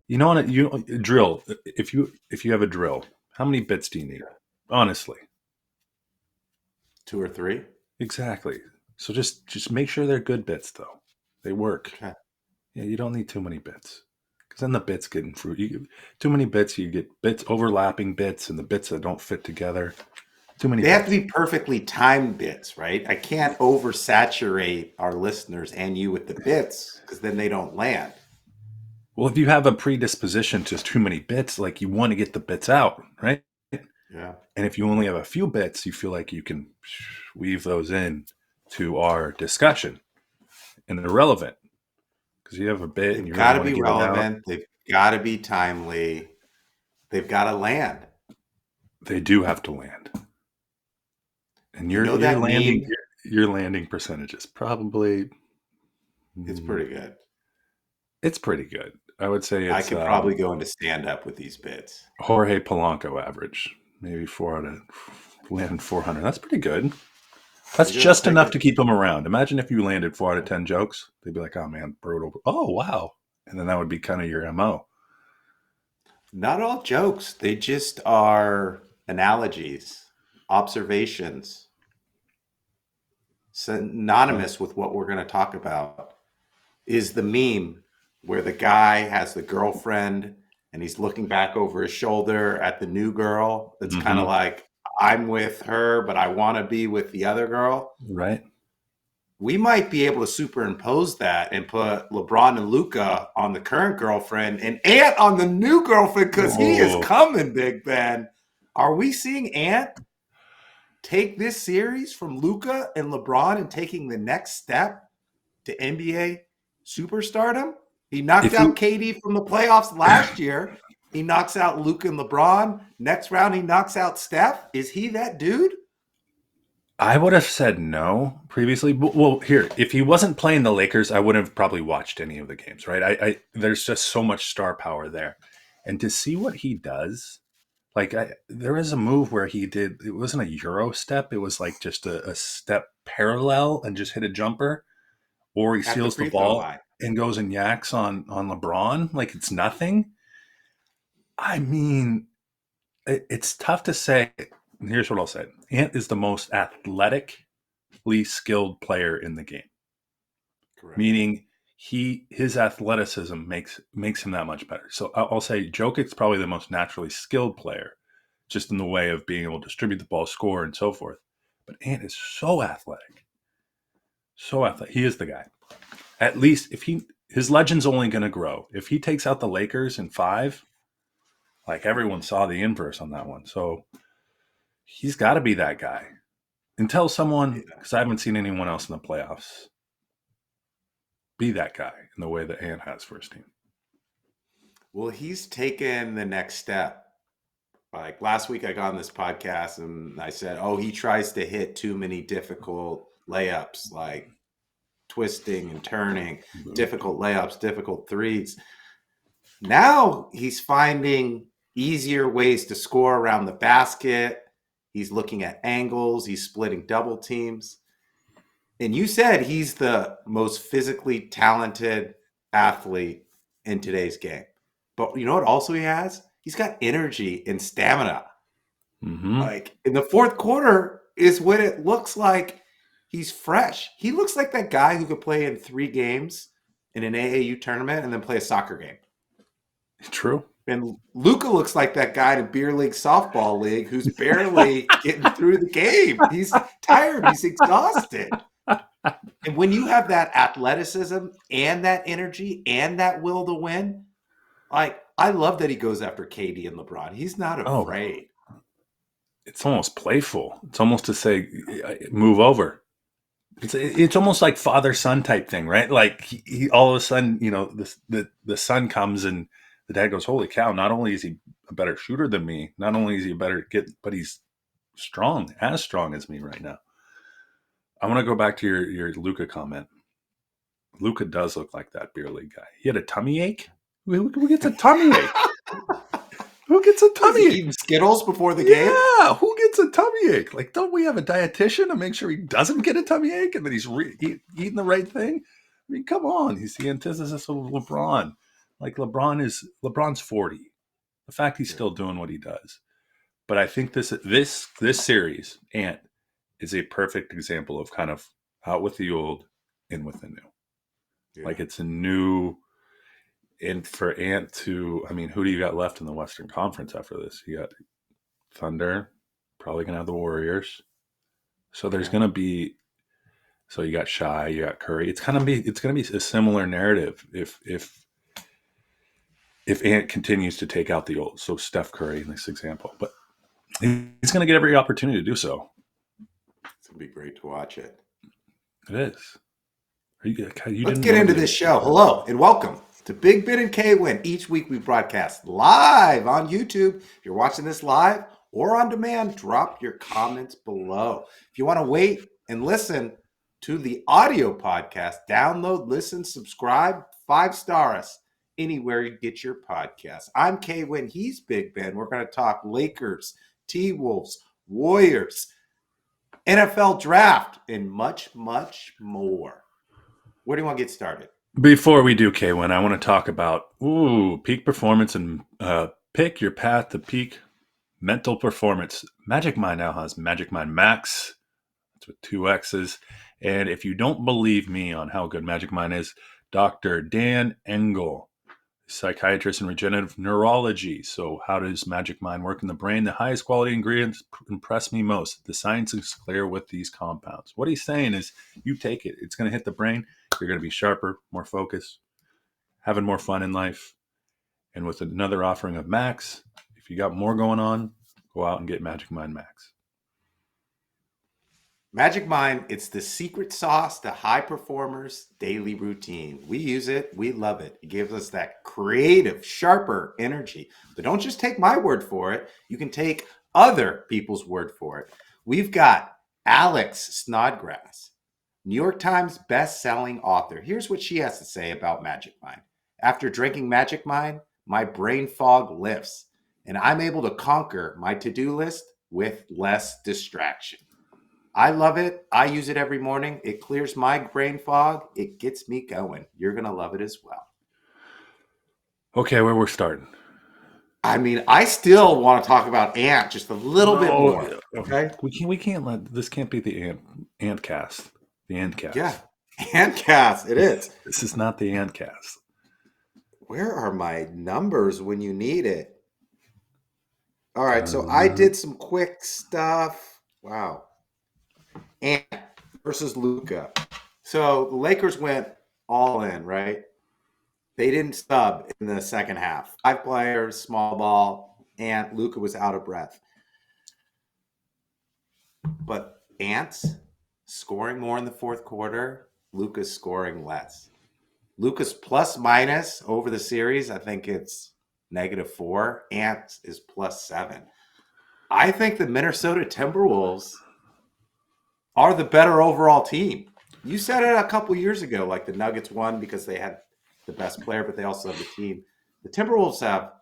You know what? You drill. If you have a drill, how many bits do you need? Honestly, 2 or 3. exactly. So just make sure they're good bits, though. They work. Okay. Yeah, you don't need too many bits because then the bits get in fruit. Too many bits, you get bits overlapping bits, and the bits that don't fit together. Too many They have to bits. be perfectly timed bits, right? I can't oversaturate our listeners and you with the bits because then they don't land. Well, if you have a predisposition to too many bits, like you want to get the bits out, right? Yeah. And if you only have a few bits, you feel like you can weave those in to our discussion, and they're relevant because you have a bit and They've you really got to want to be get it out. relevant. They've got to be timely. They've got to land. They do have to land, and You your know your that landing meme? your landing percentage is probably It's mm, pretty good. it's pretty good. I would say I it's could probably go into stand up with these bits. Jorge Polanco average, maybe 400, landing 400. That's pretty good. That's Pretty good. I'll just take enough it. to keep them around. Imagine if you landed 4 out of 10 jokes. They'd be like, oh man, brutal. Oh, wow. And then that would be kind of your MO. Not all jokes. They just are analogies, observations, Uh, synonymous with what we're going to talk about. Is the meme where the guy has the girlfriend and he's looking back over his shoulder at the new girl. That's kind of mm-hmm. like, I'm with her, but I want to be with the other girl. Right. We might be able to superimpose that and put LeBron and Luca on the current girlfriend and Ant on the new girlfriend because he is Oh, coming, Big Ben. Are we seeing Ant take this series from Luca and LeBron and taking the next step to NBA superstardom? He knocked if out you, KD from the playoffs last year. He knocks out Luca and LeBron. Next round, he knocks out Steph. Is he that dude? I would have said no previously. But, well, here, if he wasn't playing the Lakers, I wouldn't have probably watched any of the games, right? There's just so much star power there. And to see what he does, like there was a move where he did, it wasn't a Euro step. It was like just a step parallel and just hit a jumper, or he At the steals the free throw ball line. and goes and yaks on LeBron like it's nothing. I mean, it's tough to say. Here's what I'll say: Ant is the most athletically skilled player in the game, Correct. meaning his athleticism makes him that much better. So I'll say Jokic's probably the most naturally skilled player, just in the way of being able to distribute the ball, score, and so forth. But Ant is so athletic, so athletic. He is the guy. At least if his legend's only going to grow. If he takes out the Lakers in 5, like everyone saw the inverse on that one. So he's got to be that guy. Until someone, Yeah. because I haven't seen anyone else in the playoffs be that guy in the way that Ant has for his team. Well, he's taken the next step. Like last week, I got on this podcast and I said, oh, he tries to hit too many difficult layups, like twisting and turning, difficult layups, difficult threes. Now he's finding easier ways to score around the basket. He's looking at angles, he's splitting double teams. And you said he's the most physically talented athlete in today's game. But you know what also he has? He's got energy and stamina. Mm-hmm. Like in the fourth quarter is when it looks like he's fresh. He looks like that guy who could play in 3 games in an AAU tournament and then play a soccer game. True. And Luca looks like that guy in a beer league softball league who's barely getting through the game. He's tired. He's exhausted. And when you have that athleticism and that energy and that will to win, like I love that he goes after KD and LeBron. He's not Oh, afraid. it's almost playful. It's almost to say, move over. It's almost like father son type thing, right? Like he all of a sudden, the son comes and the dad goes, "Holy cow! Not only is he a better shooter than me, not only is he a better kid, but he's as strong as me right now." I want to go back to your Luca comment. Luca does look like that beer league guy. He had a tummy ache. Who gets a tummy ache? Who gets a Was tummy he ache? eating Skittles before the game? Yeah, who gets a tummy ache? Like, don't we have a dietitian to make sure he doesn't get a tummy ache and that he's eating the right thing? I mean, come on. He's the antithesis of LeBron. Like LeBron's 40. The fact he's Yeah. still doing what he does. But I think this series, Ant, is a perfect example of kind of out with the old, in with the new. Yeah. Like it's a new, and for Ant to, I mean, who do you got left in the Western Conference after this? You got Thunder, probably gonna have the Warriors. So there's Yeah. gonna be, so you got Shy, you got Curry. It's gonna be a similar narrative if Ant continues to take out the old. So Steph Curry in this example, but he's gonna get every opportunity to do so. It's gonna be great to watch it. It is. You Let's didn't get know into that. this show. Hello and welcome to Big Ben and K-Win. Each week we broadcast live on YouTube. If you're watching this live or on demand, drop your comments below. If you want to wait and listen to the audio podcast, download, listen, subscribe, 5-star us anywhere you get your podcast. I'm K-Win. He's Big Ben. We're going to talk Lakers, T-Wolves, Warriors, NFL draft, and much, much more. Where do you want to get started? Before we do K1, I want to talk about peak performance and pick your path to peak mental performance. Magic Mind now has Magic Mind Max. It's with 2 X's. And if you don't believe me on how good Magic Mind is, Dr. Dan Engel, psychiatrist in regenerative neurology. So how does Magic Mind work in the brain? The highest quality ingredients impress me most. The science is clear with these compounds. What he's saying is you take it. It's going to hit the brain. You're going to be sharper, more focused, having more fun in life. And with another offering of Max, if you got more going on, go out and get Magic Mind Max. Magic Mind, it's the secret sauce to high performers' daily routine. We use it. We love it. It gives us that creative, sharper energy. But don't just take my word for it. You can take other people's word for it. We've got Alex Snodgrass, New York Times best-selling author. Here's what she has to say about Magic Mind. After drinking Magic Mind, my brain fog lifts, and I'm able to conquer my to-do list with less distraction. I love it. I use it every morning. It clears my brain fog. It gets me going. You're going to love it as well. Okay, where we're starting. I mean, I still want to talk about Ant just a little bit more. Okay. We can't let this can't be the ant cast. The ant cast. Yeah. Ant cast. It is. This is not the ant cast. Where are my numbers when you need it? All right. So I did some quick stuff. Wow. Ant versus Luka. So the Lakers went all in, right? They didn't sub in the second half. 5 players, small ball, and Luka was out of breath. But Ant's scoring more in the fourth quarter. Luka's scoring less. Luka's plus minus over the series, I think it's -4. Ant is +7. I think the Minnesota Timberwolves are the better overall team. You said it a couple years ago, like the Nuggets won because they had the best player, but they also have the team. The Timberwolves have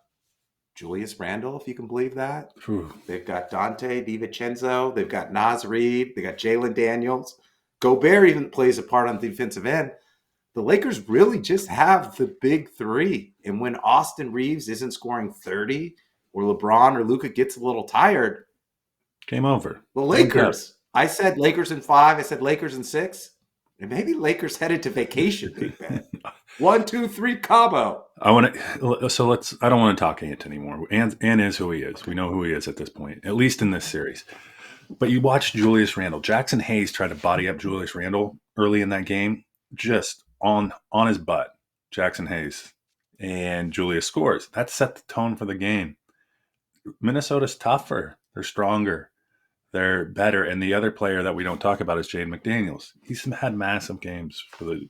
Julius Randle, if you can believe that. Whew. They've got Dante DiVincenzo. They've got Naz Reid. They got Jalen Daniels. Gobert even plays a part on the defensive end. The Lakers really just have the big three. And when Austin Reeves isn't scoring 30 or LeBron or Luka gets a little tired, Game over. the Lakers. I said Lakers in 5. I said Lakers in 6. And maybe Lakers headed to vacation, Big Ben. 1, 2, 3 combo. I want to. So let's. I don't want to talk Ant anymore. Ant is who he is. We know who he is at this point, at least in this series. But you watch Julius Randle. Jackson Hayes tried to body up Julius Randle early in that game, just on his butt. Jackson Hayes and Julius scores. That set the tone for the game. Minnesota's tougher. They're stronger. They're better. And the other player that we don't talk about is Jaden McDaniels. He's had massive games for the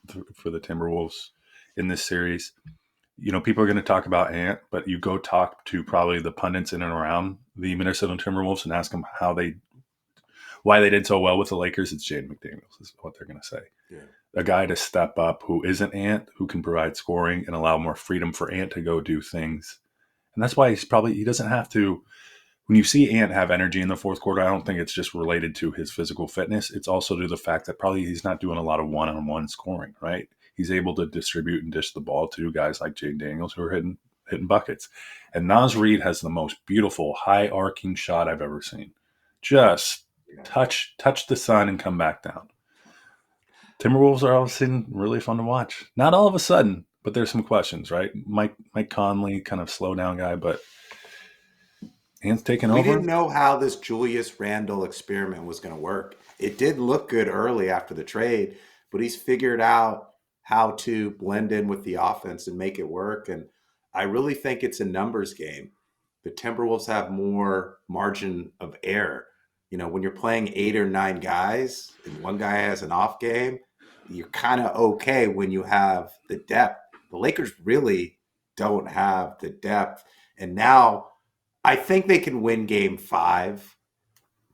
Timberwolves in this series. You know, people are going to talk about Ant, but you go talk to probably the pundits in and around the Minnesota Timberwolves and ask them why they did so well with the Lakers. It's Jaden McDaniels is what they're going to say. Yeah. A guy to step up who isn't Ant, who can provide scoring and allow more freedom for Ant to go do things. And that's why he doesn't have to. When you see Ant have energy in the fourth quarter, I don't think it's just related to his physical fitness. It's also to the fact that probably he's not doing a lot of one-on-one scoring, right? he's able to distribute and dish the ball to guys like Jay Daniels who are hitting buckets. And Naz Reid has the most beautiful high arcing shot I've ever seen. Just touch the sun and come back down. Timberwolves are all of a sudden really fun to watch. Not all of a sudden, but there's some questions, right? Mike Conley, kind of slow down guy, but Ant's taking We over. didn't know how this Julius Randle experiment was going to work. It did look good early after the trade, but he's figured out how to blend in with the offense and make it work. And I really think it's a numbers game. The Timberwolves have more margin of error. You know, when you're playing 8 or 9 guys and one guy has an off game, you're kind of okay when you have the depth. The Lakers really don't have the depth. And now I think they can win game 5,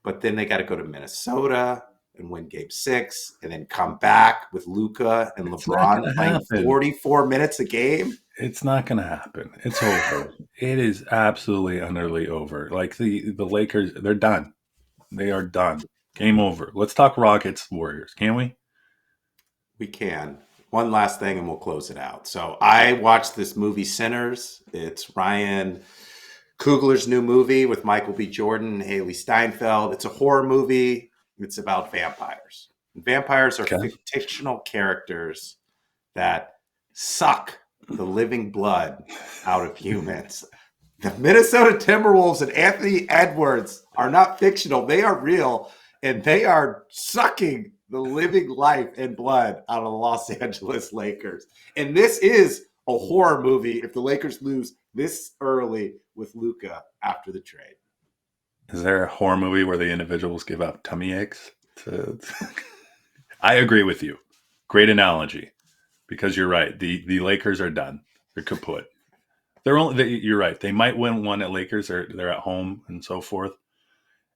but then they got to go to Minnesota and win game 6 and then come back with Luka and It's not LeBron gonna playing happen. 44 minutes a game. It's not going to happen. It's over. It is absolutely utterly over. Like the Lakers, they're done. They are done. Game over. Let's talk Rockets Warriors, can we? We can. One last thing and we'll close it out. So I watched this movie Sinners. It's Ryan Coogler's new movie with Michael B. Jordan and Haley Steinfeld. It's a horror movie. It's about vampires. And vampires are fictional characters that suck the living blood out of humans. The Minnesota Timberwolves and Anthony Edwards are not fictional. They are real, and they are sucking the living life and blood out of the Los Angeles Lakers. And this is a horror movie if the Lakers lose this early with Luka after the trade. Is there a horror movie where the individuals give up tummy aches? I agree with you. Great analogy. Because you're right. The Lakers are done. They're kaput. You're right. They might win one at Lakers. They're at home and so forth.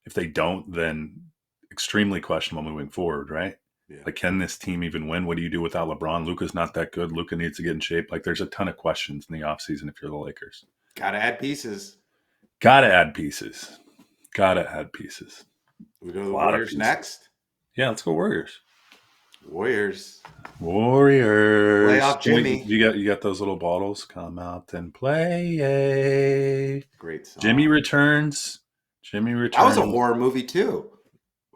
If they don't, then extremely questionable moving forward, right? Yeah. Like, can this team even win? What do you do without LeBron? Luka's not that good. Luka needs to get in shape. Like, there's a ton of questions in the offseason if you're the Lakers. Gotta add pieces. We go to the Warriors next? Yeah, let's go Warriors. Warriors. Playoff Jimmy. You got those little bottles. Come out and play. Great song. Jimmy returns. That was a horror movie too.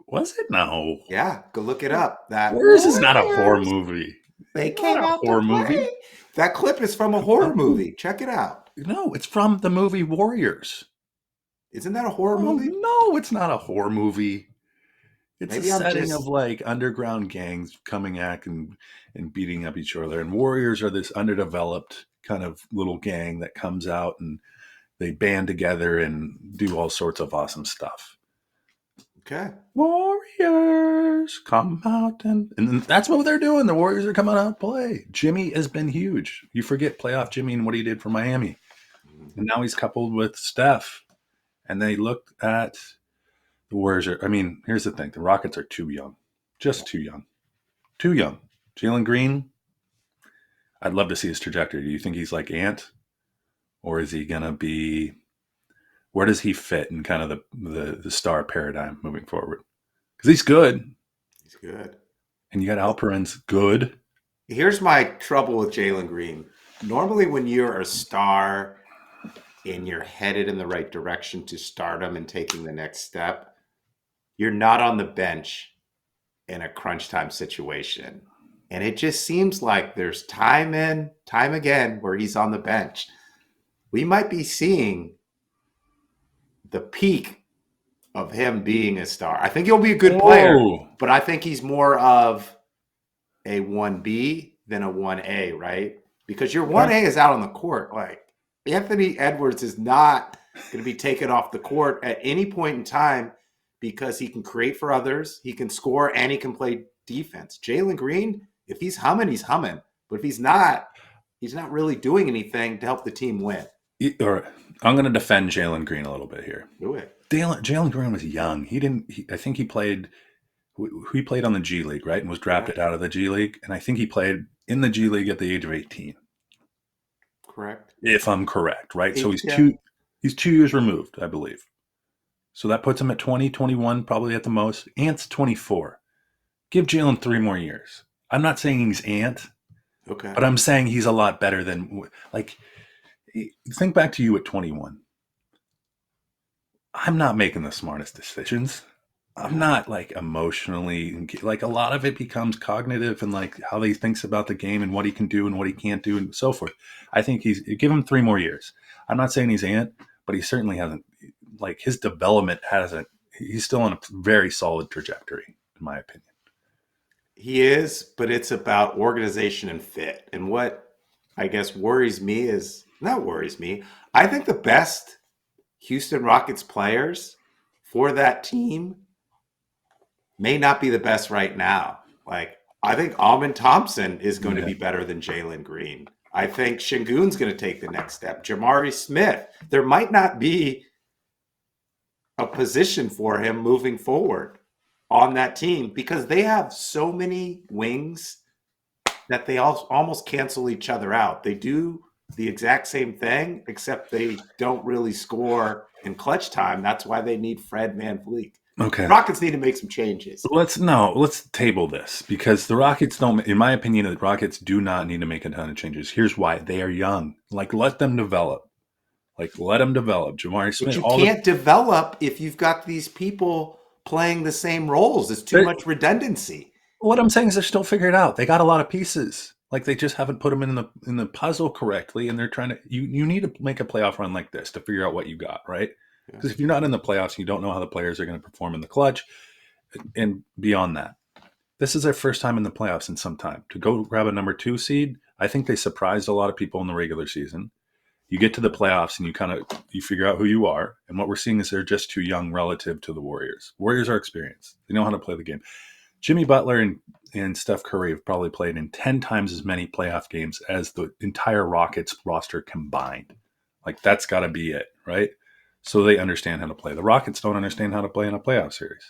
Was it? No. Yeah, go look it up. That Warriors is not a horror movie. They came out horror movie. That clip is from a horror movie. Check it out. No, it's from the movie Warriors. Isn't that a horror movie? No, it's not a horror movie. It's a setting of like underground gangs coming at and beating up each other. And Warriors are this underdeveloped kind of little gang that comes out and they band together and do all sorts of awesome stuff. Okay. Warriors come out and that's what they're doing. The Warriors are coming out to play. Jimmy has been huge. You forget playoff Jimmy and what he did for Miami. And now he's coupled with Steph. And they looked at the Warriors. Here's the thing. The Rockets are too young. Just too young. Too young. Jalen Green, I'd love to see his trajectory. Do you think he's like Ant? Or is he going to be... Where does he fit in kind of the star paradigm moving forward? Because he's good. He's good. And you got Alperen's good. Here's my trouble with Jalen Green. Normally when you're a star and you're headed in the right direction to stardom and taking the next step, you're not on the bench in a crunch time situation. And it just seems like there's time again where he's on the bench. We might be seeing the peak of him being a star. I think he'll be a good player, but I think he's more of a 1B than a 1A, right? Because your 1A is out on the court. Like, Anthony Edwards is not going to be taken off the court at any point in time because he can create for others, he can score, and he can play defense. Jalen Green, if he's humming, he's humming. But if he's not really doing anything to help the team win. I'm going to defend Jalen Green a little bit here. Do it. Jalen Green was young. I think he played on the G League, right? And was drafted out of the G League. And I think he played in the G League at the age of 18. Correct. If I'm correct, right? So he's 2 years removed, I believe. So that puts him at 20, 21, probably at the most. Ant's 24. Give Jalen 3 more years. I'm not saying he's Ant, Okay. But I'm saying he's a lot better than, like, think back to you at 21. I'm not making the smartest decisions. I'm Yeah. not like emotionally, like a lot of it becomes cognitive and like how he thinks about the game and what he can do and what he can't do and so forth. I think give him 3 more years. I'm not saying he's Ant, but he certainly hasn't, like his development hasn't, he's still on a very solid trajectory, in my opinion. He is, but it's about organization and fit. And what I guess worries me is not worries me. I think the best Houston Rockets players for that team may not be the best right now. Like, I think Almond Thompson is going to Yeah. be better than Jalen Green. I think Shingun's going to take the next step. Jamari Smith, there might not be a position for him moving forward on that team because they have so many wings that they all almost cancel each other out. They do the exact same thing, except they don't really score in clutch time. That's why they need Fred VanVleet. Okay. Rockets need to make some changes. Let's table this because the Rockets don't, in my opinion, the Rockets do not need to make a ton of changes. Here's why: they are young. Like let them develop. Like let them develop. Jamari But Smith, you all the can't develop if you've got these people playing the same roles. It's too much redundancy. what I'm saying is they're still figuring it out. They got a lot of pieces. Like they just haven't put them in the puzzle correctly, and they're trying to. You need to make a playoff run like this to figure out what you got, right? Yeah. Because if you're not in the playoffs, you don't know how the players are going to perform in the clutch, and beyond that, this is their first time in the playoffs in some time. To go grab a number 2 seed, I think they surprised a lot of people in the regular season. You get to the playoffs and you figure out who you are. And what we're seeing is they're just too young relative to the Warriors. Warriors are experienced. They know how to play the game. Jimmy Butler and Steph Curry have probably played in 10 times as many playoff games as the entire Rockets roster combined. Like that's got to be it, right? So they understand how to play. The Rockets don't understand how to play in a playoff series.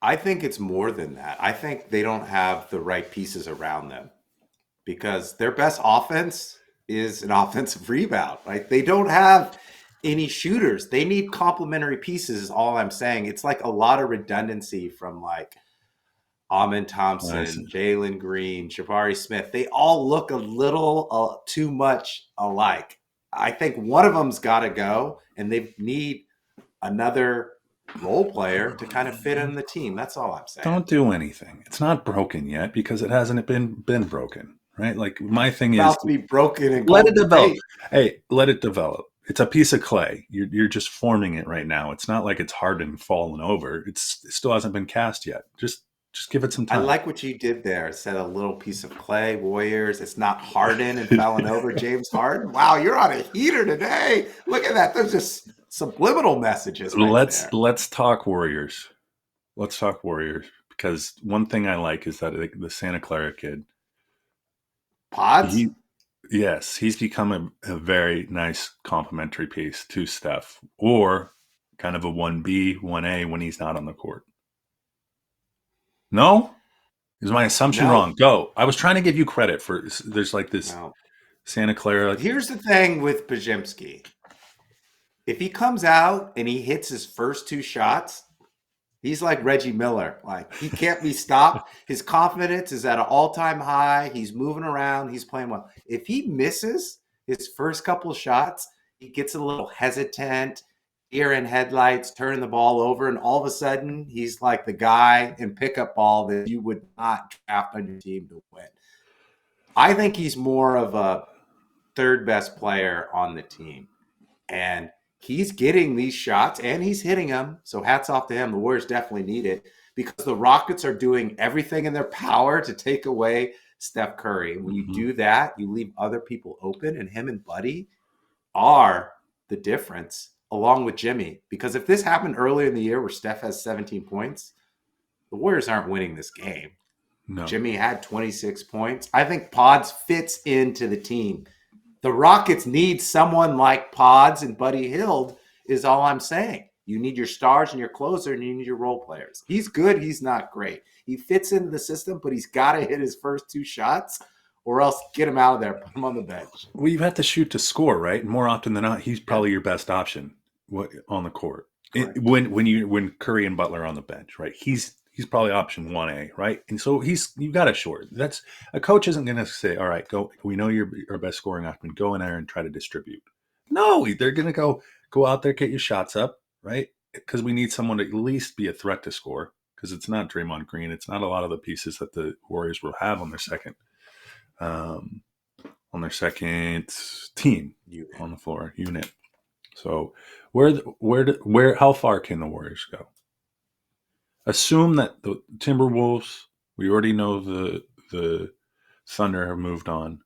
I think it's more than that. I think they don't have the right pieces around them because their best offense is an offensive rebound. Right? They don't have any shooters. They need complementary pieces. Is all I'm saying. It's like a lot of redundancy from like Amon I see. Thompson, Jalen Green, Jabari Smith. They all look a little too much alike. I think one of them's got to go, and they need another role player to kind of fit in the team. That's all I'm saying. Don't do anything. It's not broken yet because it hasn't been broken, right? Like my thing is About to be broken in let it Golden develop. State. Hey, let it develop. It's a piece of clay. You're just forming it right now. It's not like it's hardened and fallen over. It still hasn't been cast yet. Just give it some I time. like what you did there. Said a little piece of clay, Warriors. It's not hardened and falling over. James Harden. Wow, you're on a heater today. Look at that. There's just subliminal messages right there. Let's talk Warriors. Let's talk Warriors because one thing I like is that the Santa Clara kid. Pods? He Yes, he's become a very nice complementary piece to Steph, or kind of a 1B, 1A when he's not on the court. No? Is my assumption No, wrong? Go. I was trying to give you credit for there's like this no. Santa Clara. Here's the thing with Pajemski. If he comes out and he hits his first two shots, he's like Reggie Miller. Like he can't be stopped. His confidence is at an all-time high. He's moving around. He's playing well. If he misses his first couple of shots, he gets a little hesitant, deer in headlights, turning the ball over, and all of a sudden he's like the guy in pickup ball that you would not draft on your team to win. I think he's more of a third best player on the team. And he's getting these shots and he's hitting them. So hats off to him. The Warriors definitely need it because the Rockets are doing everything in their power to take away Steph Curry. When you Mhm. do that, you leave other people open, and him and Buddy are the difference along with Jimmy. Because if this happened earlier in the year where Steph has 17 points, the Warriors aren't winning this game. No. Jimmy had 26 points. I think Pods fits into the team. The Rockets need someone like Pods and Buddy Hield, is all I'm saying. You need your stars and your closer, and you need your role players. He's good. He's not great. He fits into the system, but he's got to hit his first two shots or else get him out of there, put him on the bench. Well, you have to shoot to score, right? And more often than not, he's Yeah, probably your best option on the court. correct. When Curry and Butler are on the bench, right? he's probably option 1A, right? And so you got to short. That's a coach isn't going to say, all right, go. We know you're our best scoring option. Go in there and try to distribute. No, they're going to go out there, get your shots up, right? Because we need someone to at least be a threat to score. Because it's not Draymond Green. It's not a lot of the pieces that the Warriors will have um, on their second team on the floor unit. So how far can the Warriors go? Assume that the Timberwolves, we already know the Thunder have moved on.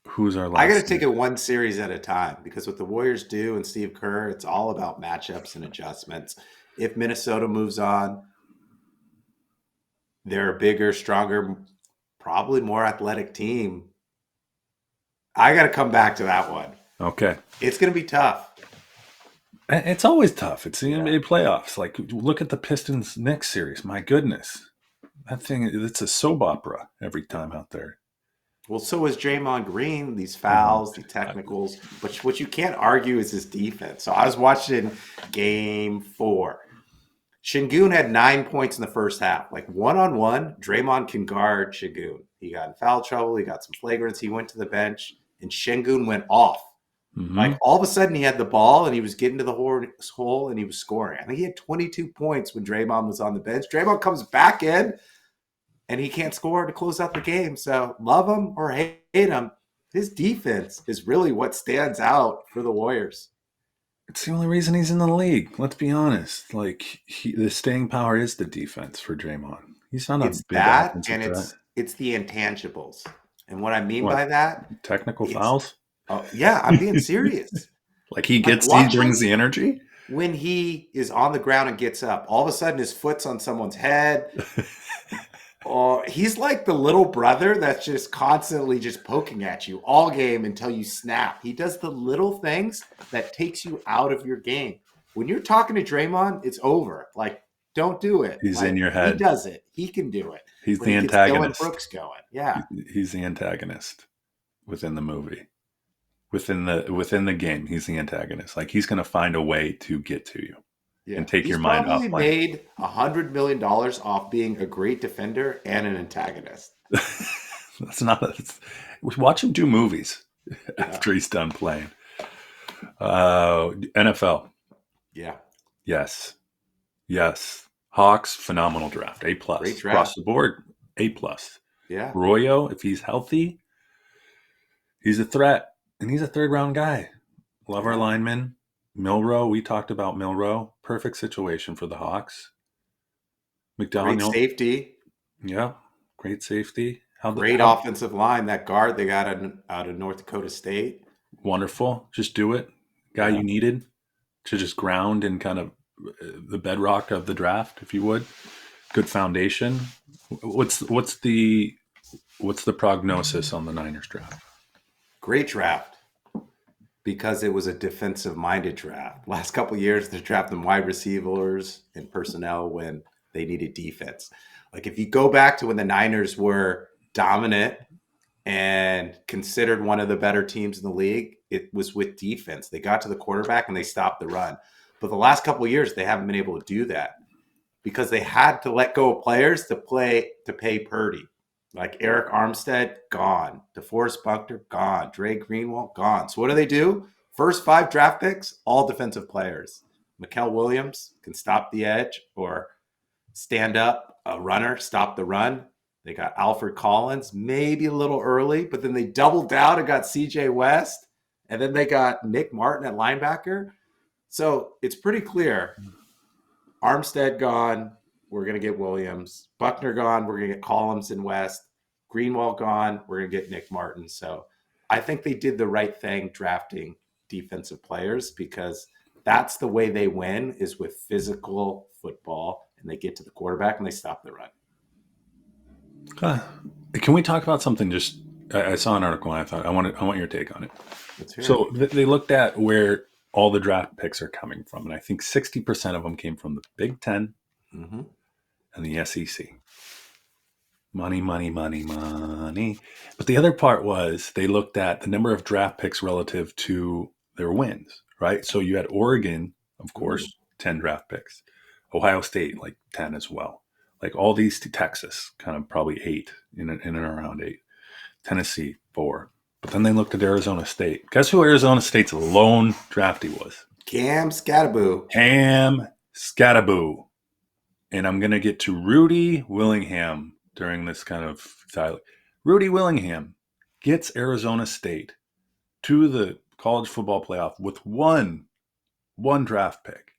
Who's our last? I got to take it one series at a time, because what the Warriors do and Steve Kerr, it's all about matchups and adjustments. If Minnesota moves on, they're a bigger, stronger, probably more athletic team. I got to come back to that one. Okay. It's going to be tough. It's always tough. It's the NBA playoffs. Like, look at the Pistons next series. My goodness. That thing, it's a soap opera every time out there. Well, so is Draymond Green, these fouls, the technicals. But what you can't argue is his defense. So I was watching Game 4. Şengün had 9 points in the first half. Like, one-on-one, Draymond can guard Şengün. He got in foul trouble. He got some flagrants. He went to the bench, and Şengün went off. Mm-hmm. Like, all of a sudden, he had the ball, and he was getting to the hole, and he was scoring. I think he had 22 points when Draymond was on the bench. Draymond comes back in, and he can't score to close out the game. So love him or hate him, his defense is really what stands out for the Warriors. It's the only reason he's in the league. Let's be honest. Like, the staying power is the defense for Draymond. He's not a big offensive threat. It's the intangibles. And what I mean by that, technical fouls. Oh yeah, I'm being serious. Like, he brings the energy. When he is on the ground and gets up, all of a sudden his foot's on someone's head. Or he's like the little brother that's just constantly just poking at you all game until you snap. He does the little things that takes you out of your game. When you're talking to Draymond, it's over. Like, don't do it. He's in your head. He does it. He can do it. He's the antagonist. Brooks going. Yeah. He's the antagonist within the movie. Within the game, he's the antagonist. Like, he's going to find a way to get to you. Yeah. And take your mind off. He's probably made $100 million off being a great defender and an antagonist. That's not. Watch him do movies after he's done playing. NFL. Yeah. Yes. Hawks, phenomenal draft. A+. Great draft. Across the board. A+. Yeah. Royo, if he's healthy, he's a threat, and he's a third-round guy. Love our linemen. Milroe, we talked about Milroe. Perfect situation for the Hawks. McDonald. Great safety. Yeah, great safety. Great offensive line. That guard they got out of North Dakota State. Wonderful. Just do it. Guy you needed to just ground and kind of the bedrock of the draft, if you would. Good foundation. What's the prognosis on the Niners draft? Great draft. Because it was a defensive-minded draft. Last couple of years, they're drafting wide receivers and personnel when they needed defense. Like, if you go back to when the Niners were dominant and considered one of the better teams in the league, it was with defense. They got to the quarterback and they stopped the run. But the last couple of years, they haven't been able to do that because they had to let go of players to pay Purdy. Like Eric Armstead, gone. DeForest Buckner, gone. Dre Greenwald, gone. So what do? First 5 draft picks, all defensive players. Mikael Williams can stop the edge or stand up a runner, stop the run. They got Alfred Collins, maybe a little early, but then they doubled down and got CJ West. And then they got Nick Martin at linebacker. So it's pretty clear. Armstead gone. We're going to get Williams. Buckner gone. We're going to get Collins and West. Greenwald gone. We're going to get Nick Martin. So I think they did the right thing drafting defensive players because that's the way they win is with physical football, and they get to the quarterback and they stop the run. Can we talk about something? Just I saw an article and I thought I want your take on it. So they looked at where all the draft picks are coming from, and I think 60% of them came from the Big Ten and the SEC. Money. But the other part was they looked at the number of draft picks relative to their wins, right? So you had Oregon, of course, 10 draft picks. Ohio State, like 10 as well. Like all these, Texas, kind of probably 8, in and around 8. Tennessee, 4. But then they looked at Arizona State. Guess who Arizona State's lone draftee was? Cam Scattaboo. Cam Scattaboo. And I'm going to get to Rudy Willingham during this kind of dialogue. Rudy Willingham gets Arizona State to the college football playoff with one draft pick.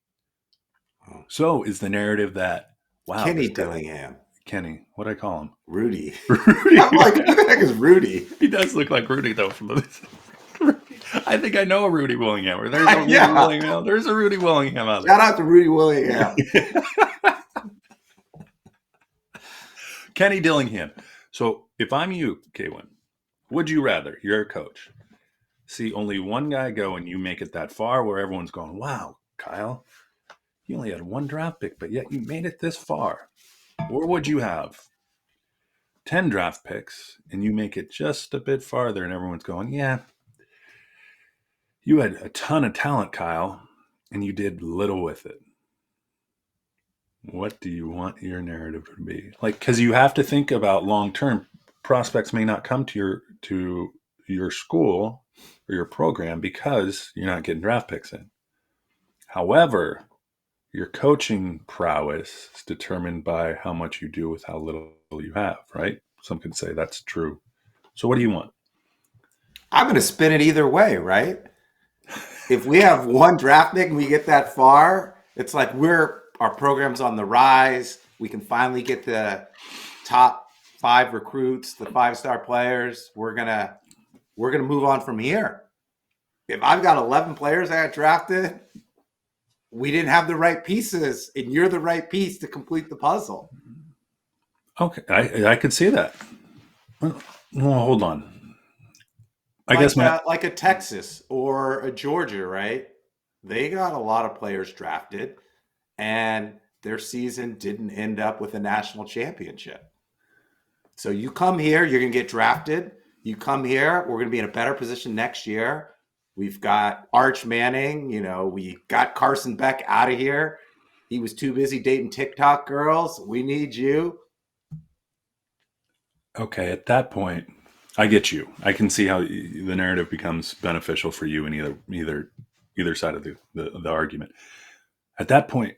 So is the narrative that, wow, Kenny Dillingham. Kenny, what'd I call him? Rudy. Rudy. I'm like, who the heck is Rudy? He does look like Rudy, though. From the I think I know a Rudy Willingham. Or there's a Rudy Yeah. Willingham. There's a Rudy Willingham out there. Shout out to Rudy Willingham. Kenny Dillingham. So if I'm you, Kaylin, would you rather, you're a coach, see only one guy go and you make it that far where everyone's going, wow, Kyle, you only had one draft pick, but yet you made it this far? Or would you have 10 draft picks and you make it just a bit farther and everyone's going, yeah, you had a ton of talent, Kyle, and you did little with it? What do you want your narrative to be? Like, because you have to think about long term. Prospects may not come to your school or your program because you're not getting draft picks in. However, your coaching prowess is determined by how much you do with how little you have, right? Some could say that's true. So what do you want? I'm going to spin it either way, right? If we have one draft pick and we get that far, it's like our program's on the rise. We can finally get the top 5 recruits, the 5-star players. We're gonna move on from here. If I've got 11 players I got drafted, we didn't have the right pieces, and you're the right piece to complete the puzzle. Okay, I could see that. Well, hold on. I guess like a Texas or a Georgia, right? They got a lot of players drafted, and their season didn't end up with a national championship. So you come here, you're going to get drafted. You come here, we're going to be in a better position next year. We've got Arch Manning. We got Carson Beck out of here. He was too busy dating TikTok girls. We need you. Okay, at that point, I get you. I can see how the narrative becomes beneficial for you in either side of the argument. At that point,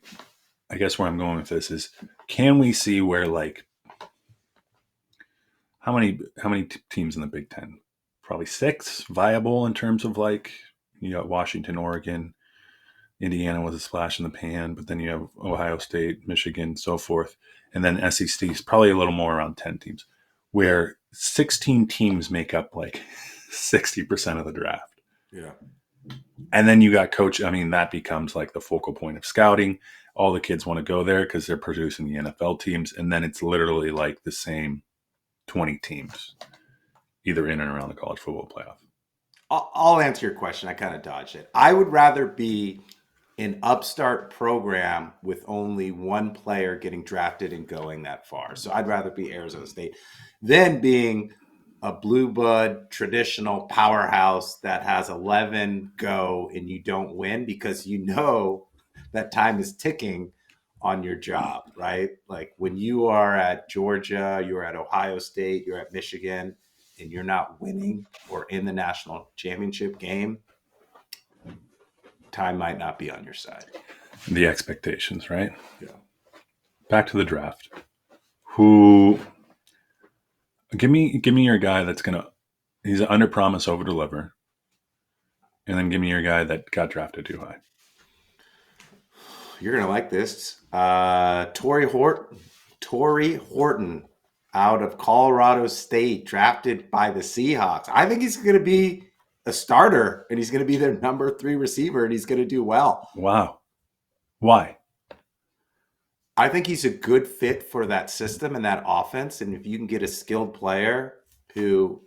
I guess where I'm going with this is, can we see where, like, how many teams in the Big Ten? Probably 6 viable in terms of, like, you got Washington, Oregon, Indiana was a splash in the pan, but then you have Ohio State, Michigan, so forth, and then SEC is probably a little more, around 10 teams, where 16 teams make up like 60% of the draft. Yeah. And then you got coach. I mean, that becomes like the focal point of scouting. All the kids want to go there because they're producing the NFL teams. And then it's literally like the same 20 teams, either in and around the college football playoff. I'll answer your question. I kind of dodged it. I would rather be an upstart program with only one player getting drafted and going that far. So I'd rather be Arizona State than being a blue blood traditional powerhouse that has 11 go and you don't win, because that time is ticking on your job, right? Like when you are at Georgia, you're at Ohio State, you're at Michigan, and you're not winning or in the national championship game, time might not be on your side. The expectations, right? Yeah. Back to the draft. Give me your guy that's he's an under promise, over deliver, and then give me your guy that got drafted too high. You're gonna like this. Torrey Horton out of Colorado State, drafted by the Seahawks. I think he's gonna be a starter, and he's gonna be their number 3 receiver, and he's gonna do well. Wow. Why? I think he's a good fit for that system and that offense. And if you can get a skilled player who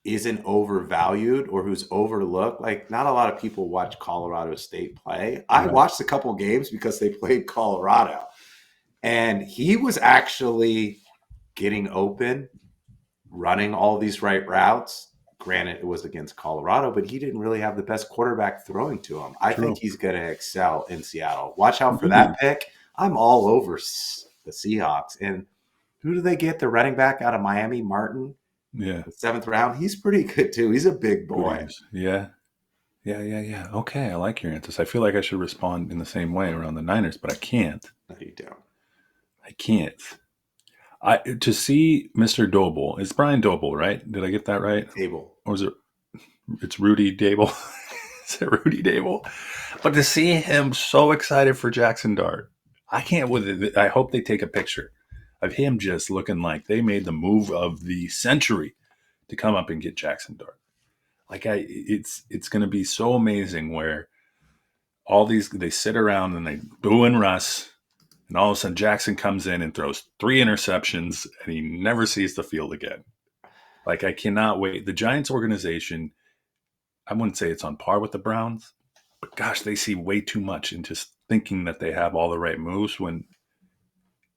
isn't overvalued or who's overlooked, like not a lot of people watch Colorado State play. I watched a couple games because they played Colorado, and he was actually getting open, running all these right routes. Granted, it was against Colorado, but he didn't really have the best quarterback throwing to him. I think he's going to excel in Seattle. Watch out for that pick. I'm all over the Seahawks. And who do they get? The running back out of Miami, Martin, Yeah. the 7th round. He's pretty good too. He's a big Who to boy. use? Yeah. Yeah. Okay, I like your answers. I feel like I should respond in the same way around the Niners, but I can't. No, you don't. I can't. I to see Mr. Doble. It's Brian Doble, right? Did I get that right? Table. Or is it? It's Rudy Dable. Is it Rudy Dable? But to see him so excited for Jackson Dart, I can't with it. I hope they take a picture of him just looking like they made the move of the century to come up and get Jackson Dart. It's going to be so amazing where all these they sit around and they boo and Russ, and all of a sudden Jackson comes in and throws 3 interceptions, and he never sees the field again. Like I cannot wait. The Giants organization, I wouldn't say it's on par with the Browns, but gosh, they see way too much in just thinking that they have all the right moves. When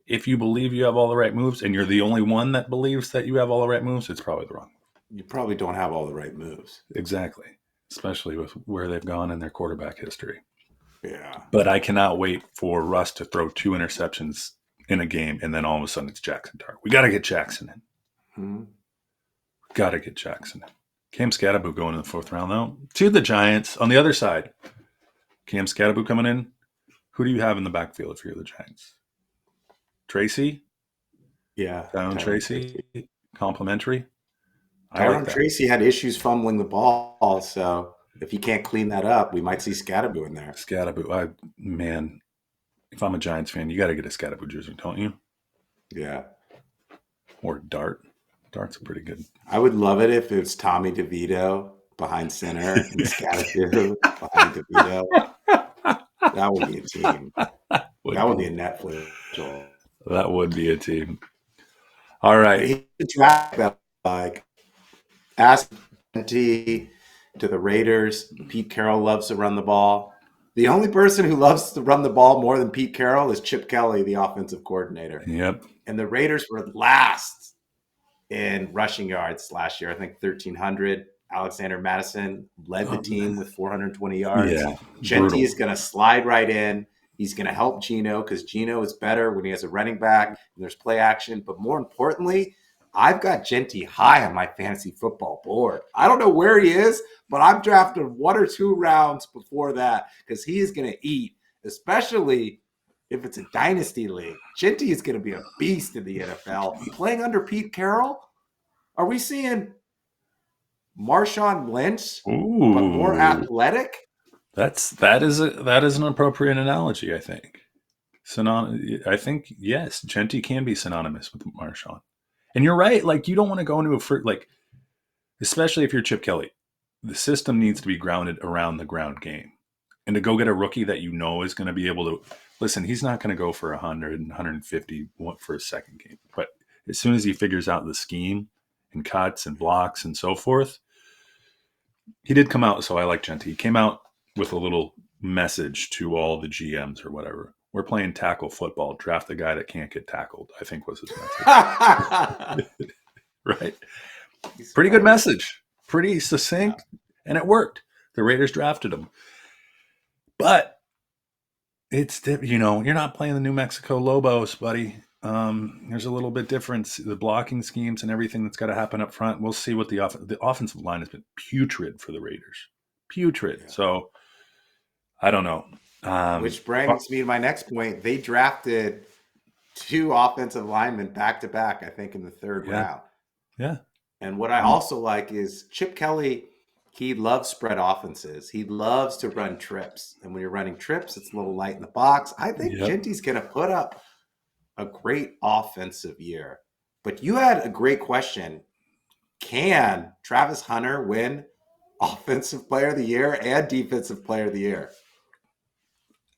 if you believe you have all the right moves and you're the only one that believes that you have all the right moves, it's probably the wrong. You probably don't have all the right moves. Exactly, especially with where they've gone in their quarterback history. Yeah. But I cannot wait for Russ to throw 2 interceptions in a game, and then all of a sudden it's Jackson Dart. We got to get Jackson in. Hmm. Got to get Jackson in. Cam Scatterbo going in the 4th round, though. To the Giants. On the other side, Cam Scatterbo coming in. Who do you have in the backfield if you're the Giants? Tracy? Yeah. Tyrone Tracy? Complimentary? I like Tyrone that. Tracy had issues fumbling the ball, so if he can't clean that up, we might see Scatterbo in there. Scatterbo. Man, if I'm a Giants fan, you got to get a Scatterbo jersey, don't you? Yeah. Or Dart. Dart's a pretty good. I would love it if it was Tommy DeVito behind center and Scatterbo behind DeVito. That would be a team. That would be a Netflix show. That would be a team. All right. He draft that like ask to the Raiders. Pete Carroll loves to run the ball. The only person who loves to run the ball more than Pete Carroll is Chip Kelly, the offensive coordinator. Yep. And the Raiders were last in rushing yards last year. I think 1,300. Alexander Madison led the team with 420 yards. Yeah, Genty is going to slide right in. He's going to help Geno because Geno is better when he has a running back and there's play action. But more importantly, I've got Genty high on my fantasy football board. I don't know where he is, but I'm drafting 1 or 2 rounds before that because he is going to eat, especially if it's a dynasty league. Genty is going to be a beast in the NFL. Playing under Pete Carroll, are we seeing Marshawn Lynch, but more athletic? That is an appropriate analogy, I think. I think yes, Genty can be synonymous with Marshawn. And you're right. Like you don't want to go into especially if you're Chip Kelly, the system needs to be grounded around the ground game. And to go get a rookie that you know is going to be able to listen, he's not going to go for 100 and 150 for a second game. But as soon as he figures out the scheme and cuts and blocks and so forth, he did come out. So I like Genty. He came out with a little message to all the GMs or whatever. We're playing tackle football. Draft the guy that can't get tackled, I think was his message. Right? Pretty good message. Pretty succinct. Yeah. And it worked. The Raiders drafted him. But it's, you're not playing the New Mexico Lobos, buddy. There's a little bit difference. The blocking schemes and everything that's got to happen up front. We'll see what the offensive line has been putrid for the Raiders. Putrid. Yeah. So I don't know. Which brings me to my next point. They drafted 2 offensive linemen back to back, I think, in the 3rd round. Yeah. And what I also like is Chip Kelly, he loves spread offenses. He loves to run trips. And when you're running trips, it's a little light in the box. I think Genty's going to put up a great offensive year. But you had a great question. Can Travis Hunter win Offensive Player of the Year and Defensive Player of the Year?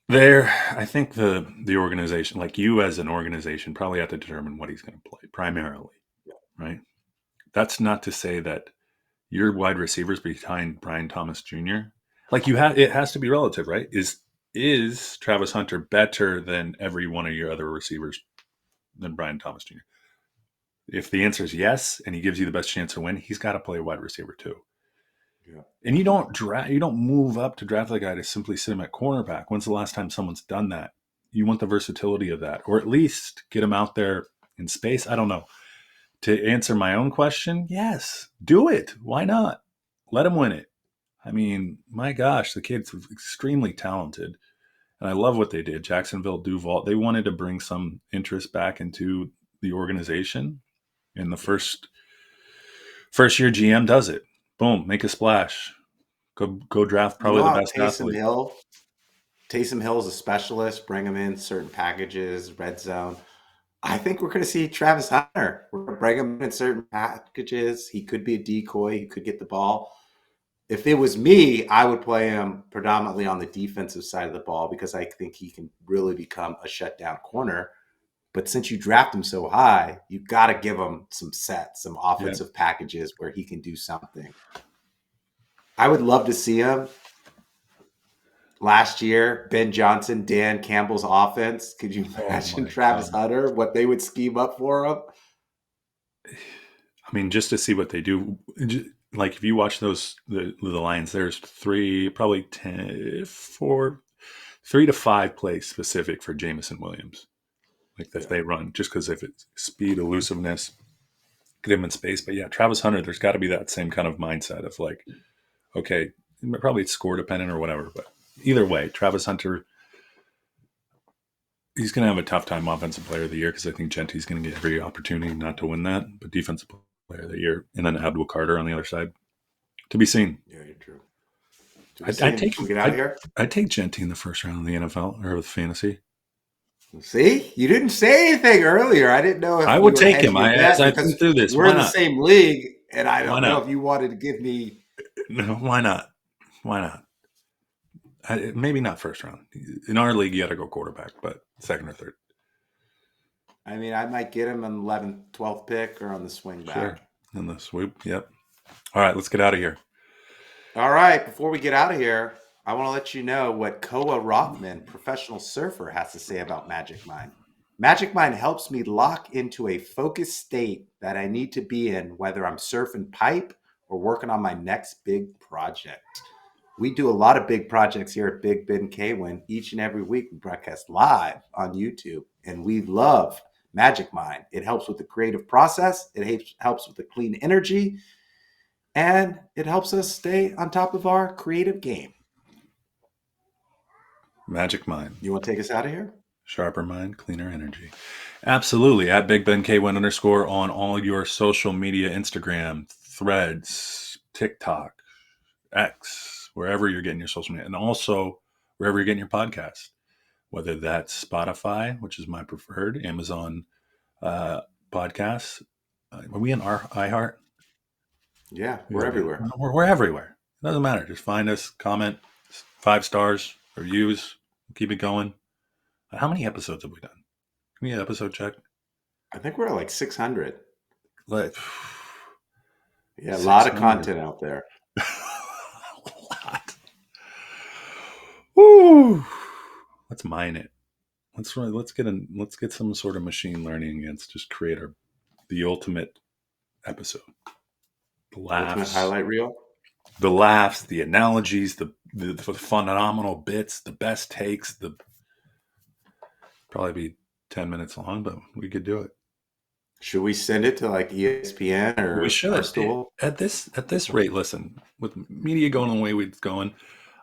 I think the organization, like you as an organization, probably have to determine what he's going to play primarily, right? That's not to say that your wide receivers behind Brian Thomas Jr. Like it has to be relative, right? Is Travis Hunter better than every one of your other receivers than Brian Thomas Jr.? If the answer is yes, and he gives you the best chance to win, he's got to play wide receiver too. Yeah. And you don't move up to draft the guy to simply sit him at cornerback. When's the last time someone's done that you want the versatility of that, or at least get him out there in space. I don't know. To answer my own question, yes, do it. Why not? Let him win it. I mean, my gosh, the kid's extremely talented. And I love what they did. Jacksonville, Duval, they wanted to bring some interest back into the organization. And the first year GM does it. Boom, make a splash. Go draft You probably know the how best athlete. Taysom Hill's a specialist, bring him in certain packages, red zone. I think we're going to see Travis Hunter. We're going to bring him in certain packages. He could be a decoy. He could get the ball. If it was me, I would play him predominantly on the defensive side of the ball because I think he can really become a shutdown corner. But since you draft him so high, you got to give him some sets, some Yeah. offensive packages where he can do something. I would love to see him. Last year, Ben Johnson, Dan Campbell's offense. Could you imagine Travis Hunter, what they would scheme up for him? I mean, just to see what they do. Like if you watch the Lions, there's probably 3 to 5 plays specific for Jamison Williams. Like that they run just because if it's speed, elusiveness, get him in space. But yeah, Travis Hunter, there's got to be that same kind of mindset of like, okay, probably score dependent or whatever. But either way, Travis Hunter, he's going to have a tough time offensive player of the year because I think Genty's going to get every opportunity not to win that. But defensive player of the year, and then Abdul Carter on the other side, to be seen. Yeah, you're true. I'd take him. Get out of here. I'd take Genty in the first round of the NFL or with fantasy. See, you didn't say anything earlier. I didn't know if I would take him. As I think through this, we're in the same league, and I don't know if you wanted to give me. No, why not? Why not? Maybe not first round. In our league, you got to go quarterback, but second or third. I mean, I might get him on the 11th, 12th pick or on the swing back. Sure. In the swoop, yep. All right, let's get out of here. All right, before we get out of here, I want to let you know what Koa Rothman, professional surfer, has to say about Magic Mind. Magic Mind helps me lock into a focused state that I need to be in, whether I'm surfing pipe or working on my next big project. We do a lot of big projects here at Big Ben K-Win. Each and every week we broadcast live on YouTube, and we love Magic Mind. It helps with the creative process. It helps with the clean energy, and it helps us stay on top of our creative game. Magic Mind. You want to take us out of here? Sharper mind, cleaner energy. Absolutely. At Big Ben K1 _ on all your social media, Instagram, Threads, TikTok, X, wherever you're getting your social media, and also wherever you're getting your podcast, whether that's Spotify, which is my preferred, Amazon podcasts. Are we in our iHeart? Yeah, we're everywhere. We're everywhere. It doesn't matter. Just find us, comment, 5 stars, reviews, keep it going. How many episodes have we done? Can we get an episode check? I think we're at like 600. Yeah, a 600. lot of content out there. A lot. Woo! Let's mine it. Let's get some sort of machine learning and just create the ultimate episode. The laughs, ultimate highlight reel. The laughs, the analogies, the phenomenal bits, the best takes. Probably be 10 minutes long, but we could do it. Should we send it to like ESPN or we should Barstool? At this rate? Listen, with media going the way it's going,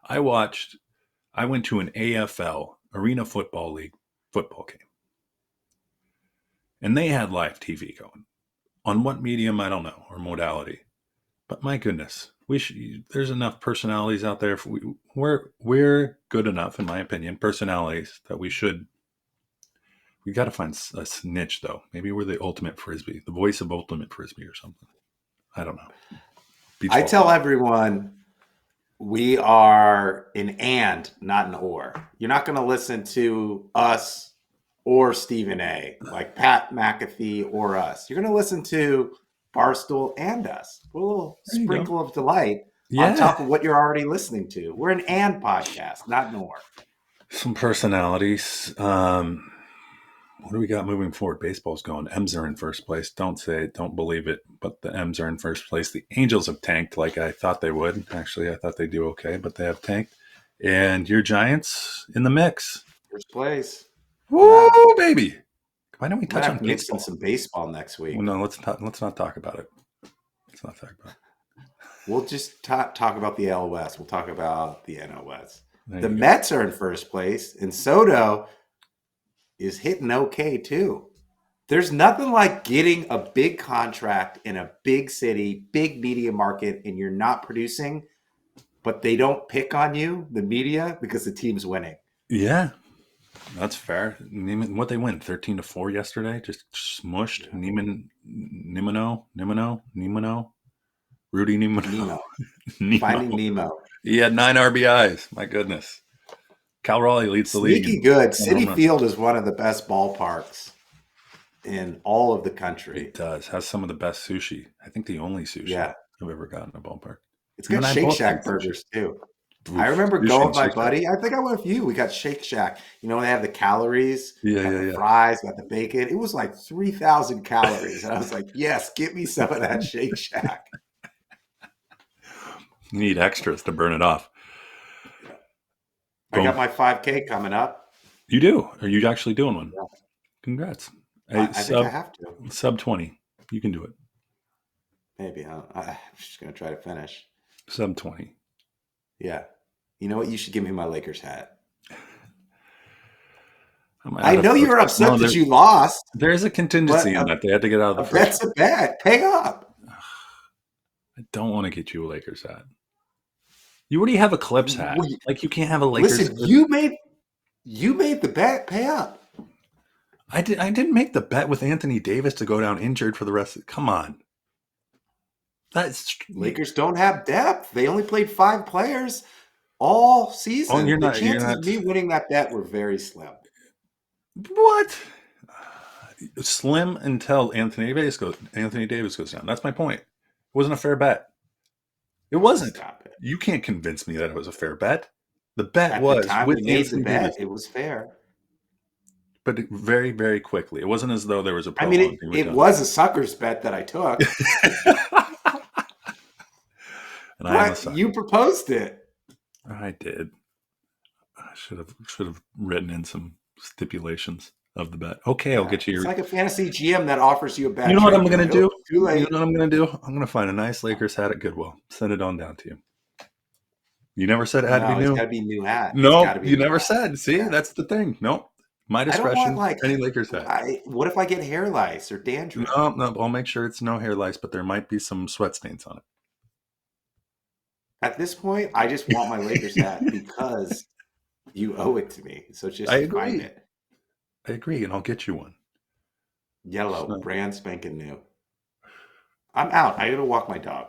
I went to an AFL Arena Football League football game, and they had live TV going. On what medium, I don't know, or modality, but my goodness, there's enough personalities out there. We're good enough, in my opinion, personalities that we got to find a niche, though. Maybe we're the ultimate frisbee, the voice of ultimate frisbee or something. I don't know. I tell everyone we are an and, not an or. You're not going to listen to us or Stephen A, like Pat McAfee or us. You're going to listen to Barstool and us. A little sprinkle of delight on top of what you're already listening to. We're an and podcast, not an or. Some personalities. What do we got moving forward? Baseball's going. M's are in first place. Don't say it. Don't believe it. But the M's are in first place. The Angels have tanked like I thought they would. Actually, I thought they'd do okay, but they have tanked. And your Giants in the mix. First place. Woo, Yeah. baby. Why don't we I'm gonna touch have on to mix in baseball? some baseball next Well, week. no, let's not talk about it. Let's not talk about it. We'll just talk about the AL West. We'll talk about the NL West. There The you go. Mets are in first place, and Soto is hitting okay too. There's nothing like getting a big contract in a big city, big media market, and you're not producing, but they don't pick on you, the media, because the team's winning. Yeah, that's fair. Neiman, what they win 13-4 yesterday, just smushed. Yeah. Nimino, Rudy Nimino, Nemo, Finding Nemo. Nemo. He had 9 RBIs. My goodness. Cal Raleigh leads the league Sneaky in good. 10 home City runs. Field is one of the best ballparks in all of the country. It does. Has some of the best sushi. I think the only sushi Yeah. I've ever gotten in a ballpark. It's You got and I Shake both like Shack sushi. burgers too. I Oof, remember sushi going and with my Shake Shack. buddy. I think I went with you. We got Shake Shack. You know, they have the calories, Yeah, got yeah, the yeah. fries, got the bacon. It was like 3,000 calories. And I was like, yes, get me some of that Shake Shack. You need extras to burn it off. Yeah. I Boom. got my 5K coming up. You do. Are you actually doing one? Yeah. Congrats. Hey, I think I have to. sub 20. You can do it. Maybe. I'm just going to try to finish. Sub 20. Yeah. You know what? You should give me my Lakers hat. I'm I out of know first. you're upset No, that you lost, there is a but contingency in that. They had to get out of the a first bet's round. a bet. Pay up. I don't want to get you a Lakers hat. You already have a Clips hat. Like, you can't have a Lakers. Listen, you made the bet. Pay up. I didn't make the bet with Anthony Davis to go down injured for the rest of. Come on. That's. Lakers don't have depth. They only played 5 players all Oh, season. you're The not. You're chances of not. me winning that bet were very slim. What? Slim until Anthony Davis goes down. That's my point. It wasn't a fair bet. It Oh, wasn't. stop it. You can't convince me that it was a fair bet. The bet At the was time we with made the Anthony Davis, bet, it was fair. but very, very quickly. It wasn't as though there was a I mean, prolonged thing. We're it done. was a sucker's bet that I took, And I am a but sucker. you proposed it. I did. I should have written in some stipulations of the bet. Okay, I'll Yeah. get you It's your. like a fantasy GM that offers you a bad You know what trade. I'm You're gonna like, oh, do? too You late. know what I'm gonna do? I'm gonna find a nice Lakers hat at Goodwill. Send it on down to you. You never said it had to be No, it's new. got to be new hat. It's got No, to be you new never hat. said. See, Yeah. that's the thing. No, my I don't want discretion. like, Any Lakers hat. what if I get hair lice or dandruff? No, no, I'll make sure it's no hair lice, but there might be some sweat stains on At this point, I just want my Lakers hat because you owe it to me. So it. I just find agree. it. I agree, and I'll get you one. Yellow, So, brand spanking new. I'm out. I gotta walk my dog.